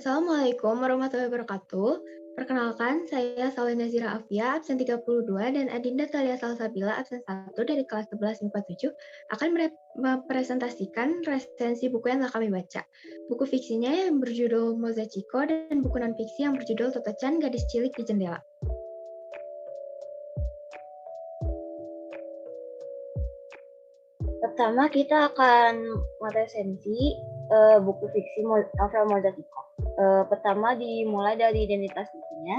Assalamualaikum warahmatullahi wabarakatuh. Perkenalkan, saya Salih Nazira Afia, absen 32, dan Adinda Talia Salsabila, absen 1 dari kelas 11 MIPA 7, akan mempresentasikan resensi buku yang telah kami baca. Buku fiksinya yang berjudul Mozachiko dan buku non-fiksi yang berjudul Toto-chan, Gadis Cilik di Jendela. Pertama kita akan meresensi buku fiksi novel Mozachiko. Pertama dimulai dari identitas bukunya.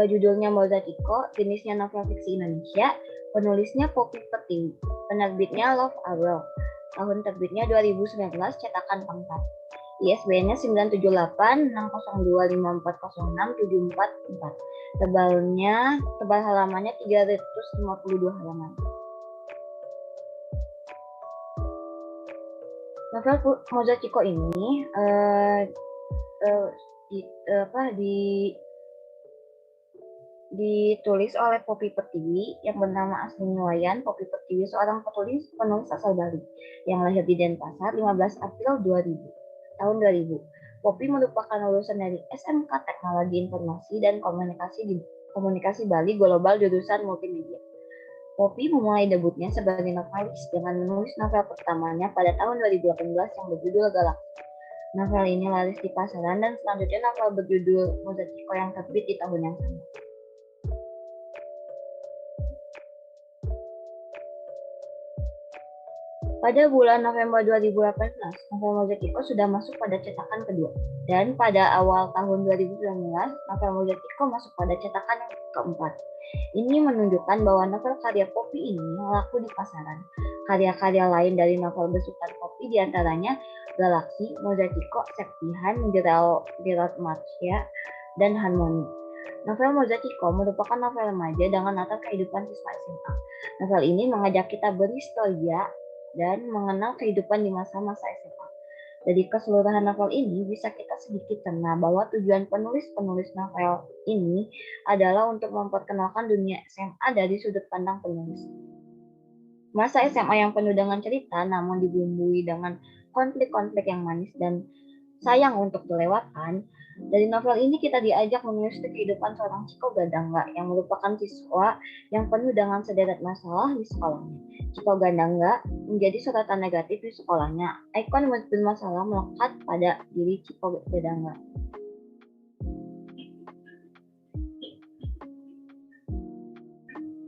Judulnya Mozachiko, jenisnya novel fiksi Indonesia, penulisnya Poppy Pertiwi, penerbitnya Love Awell, tahun terbitnya 2019, cetakan Pangkat. ISBN-nya 9786025406744. Tebal halamannya 352 halaman. Novel Mozachiko ini ditulis oleh Poppy Pertiwi yang bernama aslinya Wayan. Poppy Pertiwi seorang penulis asal Bali yang lahir di Denpasar 15 April 2000. Poppy merupakan lulusan dari SMK Teknologi Informasi dan Komunikasi Bali Global jurusan Multimedia. Poppy memulai debutnya sebagai novelis dengan menulis novel pertamanya pada tahun 2018 yang berjudul Galaksi. Novel ini laris di pasaran dan selanjutnya novel berjudul Mozachiko yang terbit di tahun yang sama. Pada bulan November 2018, novel Mozachiko sudah masuk pada cetakan kedua. Dan pada awal tahun 2019, novel Mozachiko masuk pada cetakan yang keempat. Ini menunjukkan bahwa novel karya Poppy ini laku di pasaran. Karya-karya lain dari novel besutan Poppy diantaranya Galaksi, Mozachiko, Septihan, Gerald Marsha, dan Harmoni. Novel Mozachiko merupakan novel remaja dengan latar kehidupan siswa SMA. Novel ini mengajak kita berhistoria dan mengenal kehidupan di masa-masa SMA. Dari keseluruhan novel ini bisa kita sedikit kenal bahwa tujuan penulis novel ini adalah untuk memperkenalkan dunia SMA dari sudut pandang penulis. Masa SMA yang penuh dengan cerita namun dibumbui dengan konflik-konflik yang manis dan sayang untuk dilewatkan. Dari novel ini kita diajak menyusuri kehidupan seorang Chiko Gadangga yang merupakan siswa yang penuh dengan sederet masalah di sekolahnya. Chiko Gadangga menjadi sorotan negatif di sekolahnya. Ikon bermasalah melekat pada diri Chiko Gadangga.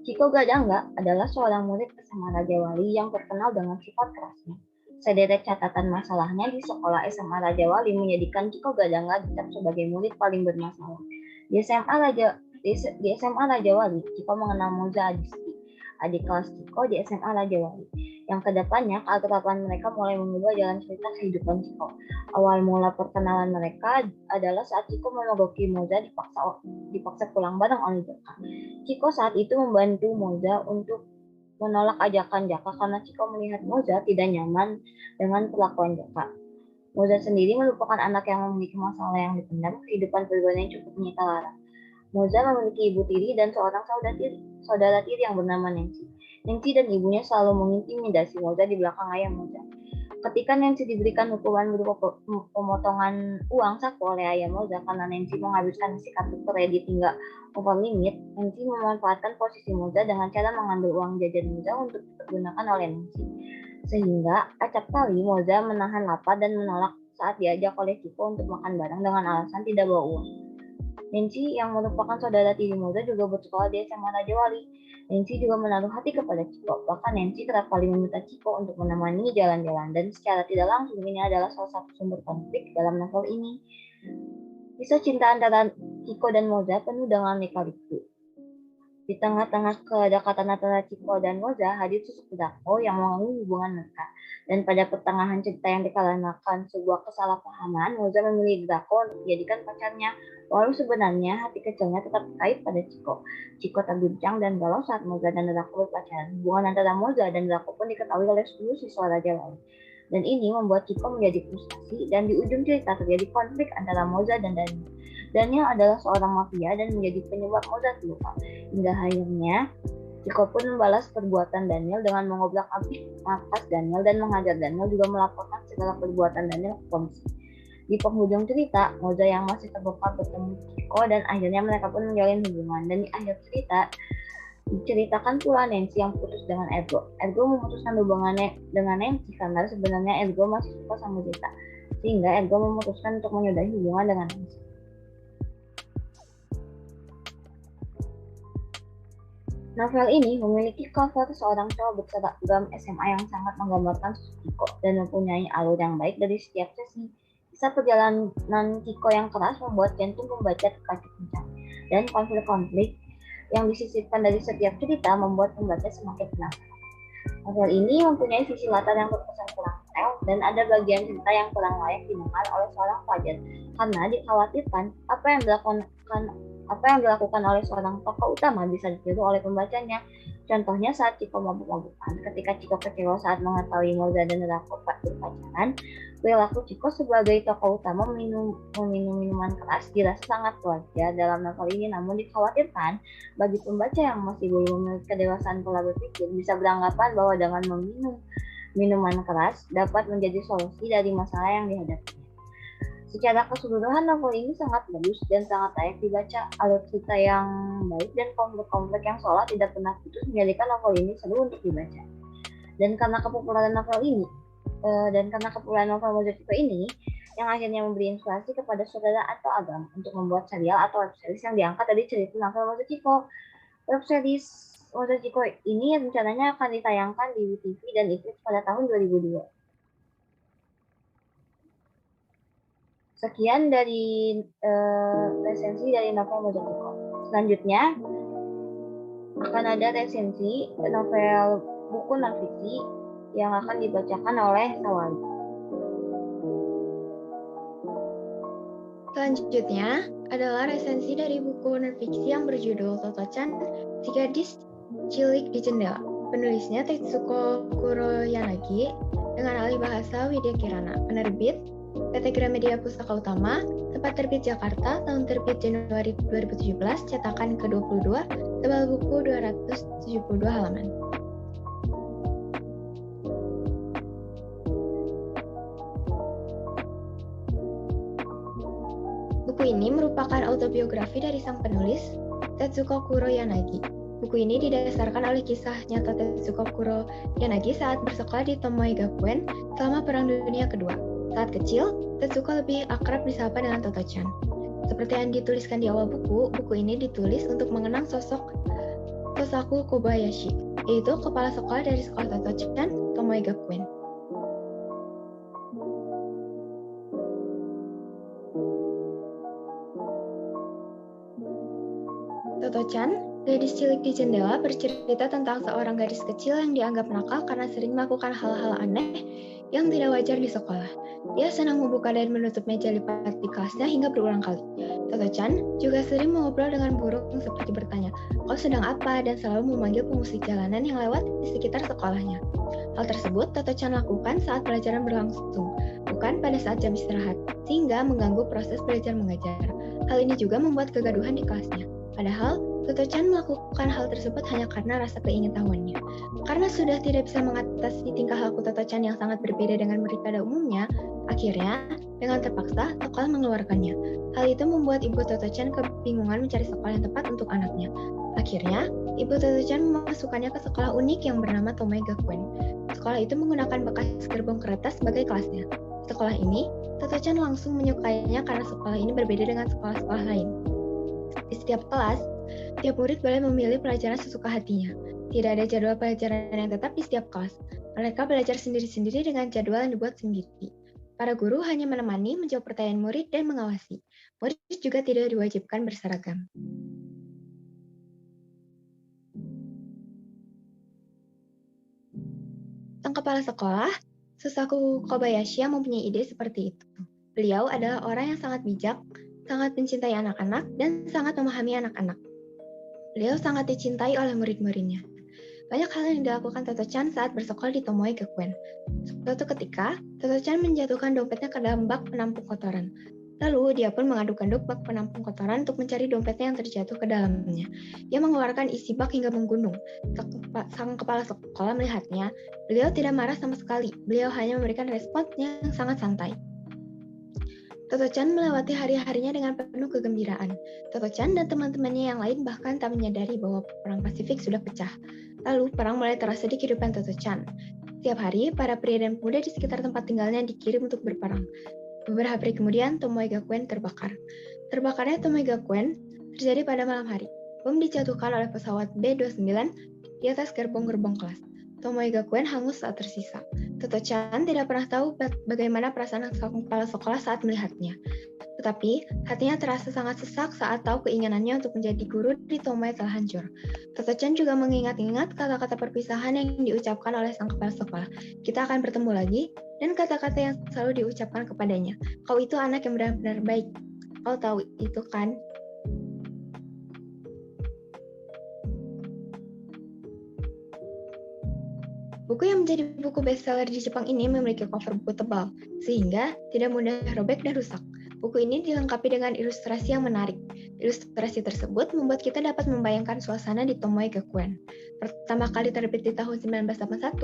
Chiko Gadangga adalah seorang murid SMA Raja Wali yang terkenal dengan sifat kerasnya. Sederet catatan masalahnya di sekolah SMA Raja Wali menjadikan Chiko Gadangga dicap sebagai murid paling bermasalah. Di SMA Raja Wali, Chiko mengenal Moza Adisti, adik kelas Chiko di SMA Raja Wali. Yang kedepannya, keakraban mereka mulai mengubah jalan cerita kehidupan Chiko. Awal mula perkenalan mereka adalah saat Chiko memergoki Moza dipaksa pulang bareng oleh Jaka. Chiko saat itu membantu Moza untuk menolak ajakan Jaka karena Chiko melihat Moza tidak nyaman dengan perlakuan Jaka. Moza sendiri merupakan anak yang memiliki masalah yang dipendam, kehidupan pribadinya cukup menyita lara. Moza memiliki ibu tiri dan seorang saudara tiri yang bernama Nancy. Nancy dan ibunya selalu mengintimidasi Moza di belakang ayah Moza. Ketika Nancy diberikan hukuman berupa pemotongan uang saku oleh ayah Moza karena Nancy menghabiskan isi kartu kredit hingga over limit, Nancy memanfaatkan posisi Moza dengan cara mengambil uang jajan Moza untuk digunakan oleh Nancy. Sehingga acap kali Moza menahan lapar dan menolak saat diajak oleh Chiko untuk makan bareng dengan alasan tidak bawa uang. Nancy yang merupakan saudara tiri Moza juga bersekolah di SMA Raja Wali. Nancy juga menaruh hati kepada Chiko. Bahkan Nancy kerap kali meminta Chiko untuk menemani jalan-jalan dan secara tidak langsung ini adalah salah satu sumber konflik dalam novel ini. Kisah cinta antara Chiko dan Moza penuh dengan lika-liku. Di tengah-tengah kedekatan antara Chiko dan Moza hadir sosok Dako yang mengganggu hubungan mereka. Dan pada pertengahan cerita yang dikarenakan sebuah kesalahpahaman, Moza memilih Dako untuk dijadikan pacarnya. Walau sebenarnya hati kecilnya tetap terkait pada Chiko. Chiko terguncang dan galau saat Moza dan Dako berpacaran. Hubungan antara Moza dan Dako pun diketahui oleh seluruh siswa Raja Wali. Dan ini membuat Chiko menjadi frustasi dan di ujung cerita terjadi konflik antara Moza dan Daniel. Daniel adalah seorang mafia dan menjadi penyebab Moza terluka. Hingga akhirnya Chiko pun membalas perbuatan Daniel dengan mengobrak-abrik markas Daniel dan menghajar Daniel, juga melaporkan segala perbuatan Daniel ke polisi. Di penghujung cerita, Moza yang masih terluka bertemu Chiko dan akhirnya mereka pun menjalin hubungan. Dan di akhir cerita, diceritakan pula Nancy yang putus dengan Ergo. Ergo memutuskan hubungannya dengan Nancy karena sebenarnya Ergo masih suka sama Zeta. Sehingga Ergo memutuskan untuk menyudahi hubungan dengan Nancy. Novel ini memiliki cover seorang cowok berseragam SMA yang sangat menggambarkan sosok Chiko dan mempunyai alur yang baik dari setiap sesi. Kisah perjalanan Chiko yang keras membuat jantung pembaca terkacau kencang, dan konflik-konflik yang disisipkan dari setiap cerita membuat pembaca semakin penasaran. Novel ini mempunyai sisi latar yang terkesan kurang detail dan ada bagian cerita yang kurang layak didengar oleh seorang pelajar karena dikhawatirkan apa yang dilakukan oleh seorang tokoh utama bisa ditiru oleh pembacanya. Contohnya saat Chiko mabuk-mabukan, ketika Chiko kecewa saat mengetahui Moza dan Rako berpacaran, perilaku Chiko sebagai tokoh utama meminum minuman keras dirasa sangat wajar dalam novel ini, namun dikhawatirkan bagi pembaca yang masih belum memiliki kedewasaan pola berpikir bisa beranggapan bahwa dengan meminum minuman keras dapat menjadi solusi dari masalah yang dihadapi. Secara keseluruhan, novel ini sangat bagus dan sangat layak dibaca. Alur cerita yang baik dan konflik-konflik yang seolah tidak pernah putus menjadikan novel ini seru untuk dibaca. Dan karena kepopuleran novel Moza Chiko ini, yang akhirnya memberi inspirasi kepada saudara atau Agam untuk membuat serial atau web series yang diangkat dari cerita novel Moza Chiko. Web series Moza Chiko ini rencananya akan ditayangkan di WTV dan Netflix pada tahun 2002. Sekian dari resensi dari novel Moza Chiko. Selanjutnya akan ada resensi novel buku non-fiksi yang akan dibacakan oleh Sawali. Selanjutnya adalah resensi dari buku non-fiksi yang berjudul Toto-chan, Si Gadis Cilik di Jendela. Penulisnya Tetsuko Kuroyanagi dengan alih bahasa Widya Kirana. Penerbit PT Gramedia Pustaka Utama, tempat terbit Jakarta, tahun terbit Januari 2017, cetakan ke-22, tebal buku 272 halaman. Buku ini merupakan autobiografi dari sang penulis, Tetsuko Kuroyanagi. Buku ini didasarkan oleh kisah nyata Tetsuko Kuroyanagi saat bersekolah di Tomoe Gakuen selama Perang Dunia Kedua. Saat kecil, Tetsuko lebih akrab disapa dengan Toto-chan. Seperti yang dituliskan di awal buku, buku ini ditulis untuk mengenang sosok Kosaku Kobayashi, yaitu kepala sekolah dari sekolah Toto-chan, Tomoe Gakuen. Toto-chan, Gadis Cilik di Jendela, bercerita tentang seorang gadis kecil yang dianggap nakal karena sering melakukan hal-hal aneh yang tidak wajar di sekolah. Dia senang membuka dan menutup meja lipat di kelasnya hingga berulang kali. Toto-chan juga sering mengobrol dengan burung seperti bertanya, "Kau sedang apa?" dan selalu memanggil pemusik jalanan yang lewat di sekitar sekolahnya. Hal tersebut Toto-chan lakukan saat pelajaran berlangsung, bukan pada saat jam istirahat, sehingga mengganggu proses belajar mengajar. Hal ini juga membuat kegaduhan di kelasnya. Padahal, Toto-chan melakukan hal tersebut hanya karena rasa keingintahuannya. Karena sudah tidak bisa mengatasi tingkah laku Toto-chan yang sangat berbeda dengan murid pada umumnya, akhirnya, dengan terpaksa, sekolah mengeluarkannya. Hal itu membuat ibu Toto-chan kebingungan mencari sekolah yang tepat untuk anaknya. Akhirnya, ibu Toto-chan memasukkannya ke sekolah unik yang bernama Tomoe Gakuen. Sekolah itu menggunakan bekas gerbong kereta sebagai kelasnya. Sekolah ini, Toto-chan langsung menyukainya karena sekolah ini berbeda dengan sekolah-sekolah lain. Di setiap kelas, tiap murid boleh memilih pelajaran sesuka hatinya. Tidak ada jadwal pelajaran yang tetap di setiap kelas. Mereka belajar sendiri-sendiri dengan jadwal yang dibuat sendiri. Para guru hanya menemani, menjawab pertanyaan murid, dan mengawasi. Murid juga tidak diwajibkan berseragam. Sang kepala sekolah, Susaku Kobayashi, yang mempunyai ide seperti itu. Beliau adalah orang yang sangat bijak, sangat mencintai anak-anak, dan sangat memahami anak-anak. Beliau sangat dicintai oleh murid-muridnya. Banyak hal yang dilakukan Toto-chan saat bersekolah di Tomoe Gakuen. Suatu ketika, Toto-chan menjatuhkan dompetnya ke dalam bak penampung kotoran. Lalu, dia pun mengaduk-aduk bak penampung kotoran untuk mencari dompetnya yang terjatuh ke dalamnya. Dia mengeluarkan isi bak hingga menggunung. Sang kepala sekolah melihatnya. Beliau tidak marah sama sekali. Beliau hanya memberikan respon yang sangat santai. Toto-chan melewati hari-harinya dengan penuh kegembiraan. Toto-chan dan teman-temannya yang lain bahkan tak menyadari bahwa perang Pasifik sudah pecah. Lalu, perang mulai terasa di kehidupan Toto-chan. Setiap hari, para pria dan pemuda di sekitar tempat tinggalnya dikirim untuk berperang. Beberapa hari kemudian, Tomoe Gakuen terbakar. Terbakarnya Tomoe Gakuen terjadi pada malam hari. Bom dijatuhkan oleh pesawat B-29 di atas gerbong-gerbong kelas. Tomoe Gakuen hangus saat tersisa. Toto-chan tidak pernah tahu bagaimana perasaan sang kepala sekolah saat melihatnya. Tetapi, hatinya terasa sangat sesak saat tahu keinginannya untuk menjadi guru di Tomoe telah hancur. Toto-chan juga mengingat-ingat kata-kata perpisahan yang diucapkan oleh sang kepala sekolah. Kita akan bertemu lagi, dan kata-kata yang selalu diucapkan kepadanya. Kau itu anak yang benar-benar baik. Kau tahu itu kan? Buku yang menjadi buku bestseller di Jepang ini memiliki cover buku tebal, sehingga tidak mudah robek dan rusak. Buku ini dilengkapi dengan ilustrasi yang menarik. Ilustrasi tersebut membuat kita dapat membayangkan suasana di Tomoe Gakuen. Pertama kali terbit di tahun 1981,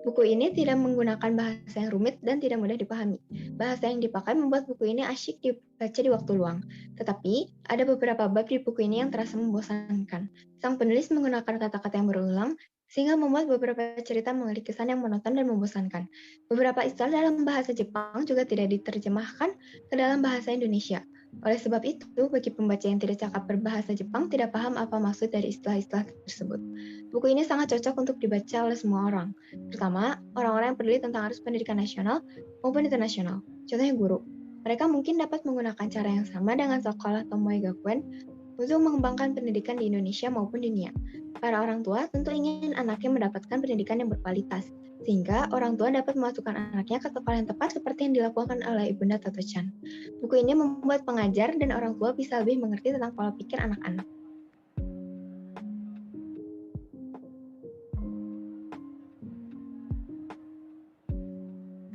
buku ini tidak menggunakan bahasa yang rumit dan tidak mudah dipahami. Bahasa yang dipakai membuat buku ini asyik dibaca di waktu luang. Tetapi, ada beberapa bab di buku ini yang terasa membosankan. Sang penulis menggunakan kata-kata yang berulang, sehingga membuat beberapa cerita memiliki kesan yang monoton dan membosankan. Beberapa istilah dalam bahasa Jepang juga tidak diterjemahkan ke dalam bahasa Indonesia. Oleh sebab itu, bagi pembaca yang tidak cakap berbahasa Jepang tidak paham apa maksud dari istilah-istilah tersebut. Buku ini sangat cocok untuk dibaca oleh semua orang, terutama orang-orang yang peduli tentang arus pendidikan nasional maupun internasional. Contohnya guru. Mereka mungkin dapat menggunakan cara yang sama dengan sekolah Tomoe Gakuen untuk mengembangkan pendidikan di Indonesia maupun dunia. Para orang tua tentu ingin anaknya mendapatkan pendidikan yang berkualitas, sehingga orang tua dapat memasukkan anaknya ke sekolah yang tepat seperti yang dilakukan oleh Ibunda Toto-chan. Buku ini membuat pengajar dan orang tua bisa lebih mengerti tentang pola pikir anak-anak.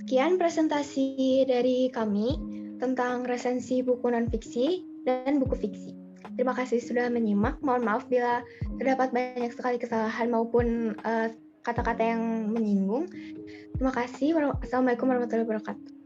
Sekian presentasi dari kami tentang resensi buku non-fiksi dan buku fiksi. Terima kasih sudah menyimak. Mohon maaf bila terdapat banyak sekali kesalahan maupun kata-kata yang menyinggung. Terima kasih. Assalamualaikum warahmatullahi wabarakatuh.